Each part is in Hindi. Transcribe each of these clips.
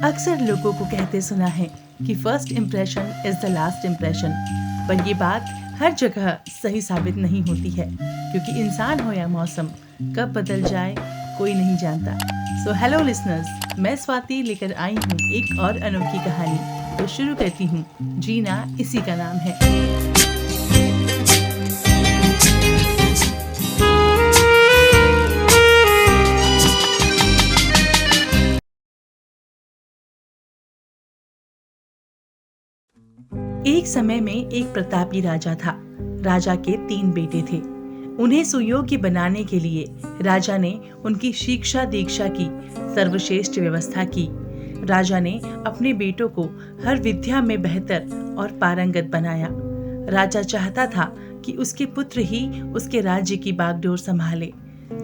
अक्सर लोगों को कहते सुना है कि first impression is the last impression, पर ये बात हर जगह सही साबित नहीं होती है, क्योंकि इंसान हो या मौसम कब बदल जाए कोई नहीं जानता। सो हेलो लिसनर्स, मैं स्वाति लेकर आई हूँ एक और अनोखी कहानी। तो शुरू करती हूँ। जीना इसी का नाम है। एक समय में एक प्रतापी राजा था। राजा के 3 बेटे थे। उन्हें सुयोग्य बनाने के लिए राजा ने उनकी शिक्षा दीक्षा की सर्वश्रेष्ठ व्यवस्था की। राजा ने अपने बेटों को हर विद्या में बेहतर और पारंगत बनाया। राजा चाहता था कि उसके पुत्र ही उसके राज्य की बागडोर संभाले।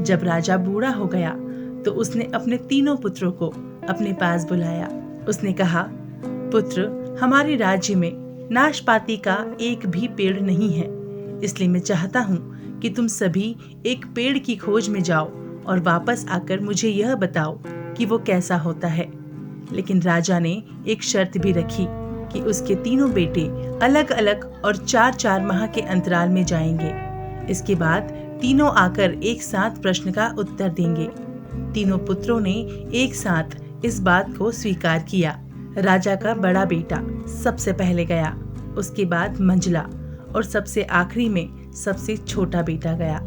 जब राजा बूढ़ा हो गया तो उसने अपने तीनों पुत्रों को अपने पास बुलाया। उसने कहा, पुत्र, हमारे राज्य में नाशपाती का एक भी पेड़ नहीं है, इसलिए मैं चाहता हूँ कि तुम सभी एक पेड़ की खोज में जाओ और वापस आकर मुझे यह बताओ कि वो कैसा होता है। लेकिन राजा ने एक शर्त भी रखी कि उसके तीनों बेटे अलग अलग और 4-4 माह के अंतराल में जाएंगे। इसके बाद तीनों आकर एक साथ प्रश्न का उत्तर देंगे। तीनों पुत्रों ने एक साथ इस बात को स्वीकार किया। राजा का बड़ा बेटा सबसे पहले गया, उसके बाद मंझला और सबसे आखिरी में सबसे छोटा बेटा गया।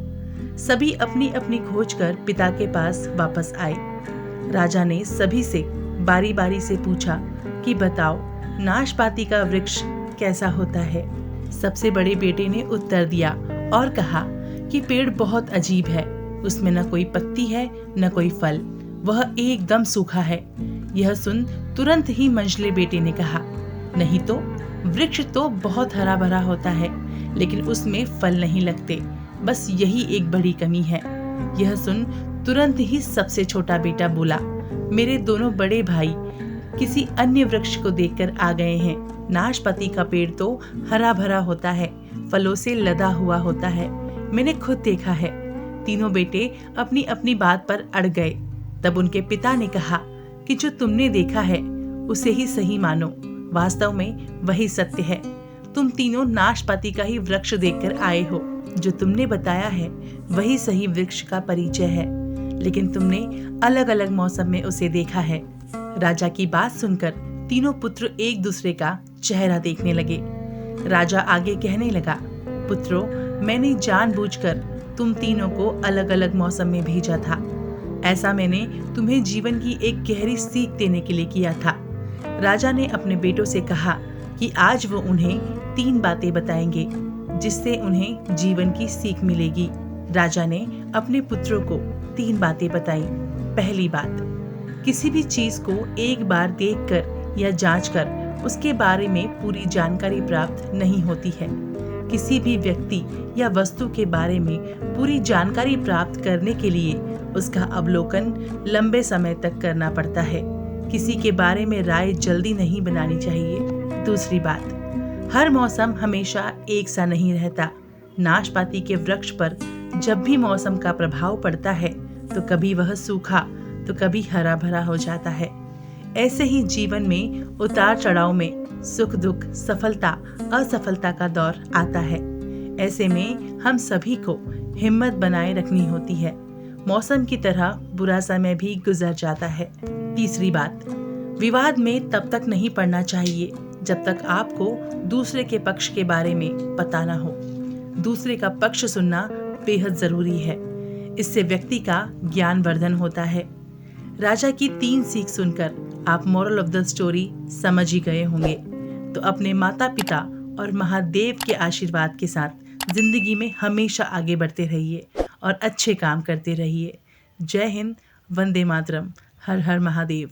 सभी अपनी अपनी खोज कर पिता के पास वापस आए। राजा ने सभी से बारी बारी से पूछा कि बताओ, नाशपाती का वृक्ष कैसा होता है। सबसे बड़े बेटे ने उत्तर दिया और कहा कि पेड़ बहुत अजीब है, उसमें न कोई पत्ती है न कोई फल, वह एकदम सूखा है। यह सुन तुरंत ही मंझले बेटे ने कहा, नहीं तो वृक्ष तो बहुत हरा भरा होता है, लेकिन उसमें फल नहीं लगते, बस यही एक बड़ी कमी है। यह सुन तुरंत ही सबसे छोटा बेटा बोला, मेरे दोनों बड़े भाई किसी अन्य वृक्ष को देखकर आ गए हैं। नाशपाती का पेड़ तो हरा भरा होता है, फलों से लदा हुआ होता है, मैंने खुद देखा है। तीनों बेटे अपनी अपनी बात पर अड़ गए। तब उनके पिता ने कहा कि जो तुमने देखा है उसे ही सही मानो, वास्तव में वही सत्य है। तुम तीनों नाशपाती का ही वृक्ष देखकर आए हो, जो तुमने बताया है वही सही वृक्ष का परिचय है, लेकिन तुमने अलग अलग मौसम में उसे देखा है। राजा की बात सुनकर तीनों पुत्र एक दूसरे का चेहरा देखने लगे। राजा आगे कहने लगा, पुत्रों, मैंने जानबूझकर तुम तीनों को अलग अलग मौसम में भेजा था। ऐसा मैंने तुम्हें जीवन की एक गहरी सीख देने के लिए किया था। राजा ने अपने बेटों से कहा कि आज वो उन्हें 3 बातें बताएंगे जिससे उन्हें जीवन की सीख मिलेगी। राजा ने अपने पुत्रों को 3 बातें बताई। पहली बात, किसी भी चीज को एक बार देखकर या जांचकर उसके बारे में पूरी जानकारी प्राप्त नहीं होती है। किसी भी व्यक्ति या वस्तु के बारे में पूरी जानकारी प्राप्त करने के लिए उसका अवलोकन लंबे समय तक करना पड़ता है। किसी के बारे में राय जल्दी नहीं बनानी चाहिए। दूसरी बात, हर मौसम हमेशा एक सा नहीं रहता। नाशपाती के वृक्ष पर जब भी मौसम का प्रभाव पड़ता है तो कभी वह सूखा तो कभी हरा भरा हो जाता है। ऐसे ही जीवन में उतार चढ़ाव में सुख दुख, सफलता असफलता का दौर आता है। ऐसे में हम सभी को हिम्मत बनाए रखनी होती है। मौसम की तरह बुरा समय भी गुजर जाता है। तीसरी बात, विवाद में तब तक नहीं पड़ना चाहिए जब तक आपको दूसरे के पक्ष के बारे में पता ना हो। दूसरे का पक्ष सुनना बेहद जरूरी है, इससे व्यक्ति का ज्ञान वर्धन होता है। राजा की 3 सीख सुनकर आप मोरल ऑफ द स्टोरी समझ ही गए होंगे। तो अपने माता पिता और महादेव के आशीर्वाद के साथ जिंदगी में हमेशा आगे बढ़ते रहिए और अच्छे काम करते रहिए। जय हिंद, वंदे मातरम, हर हर महादेव।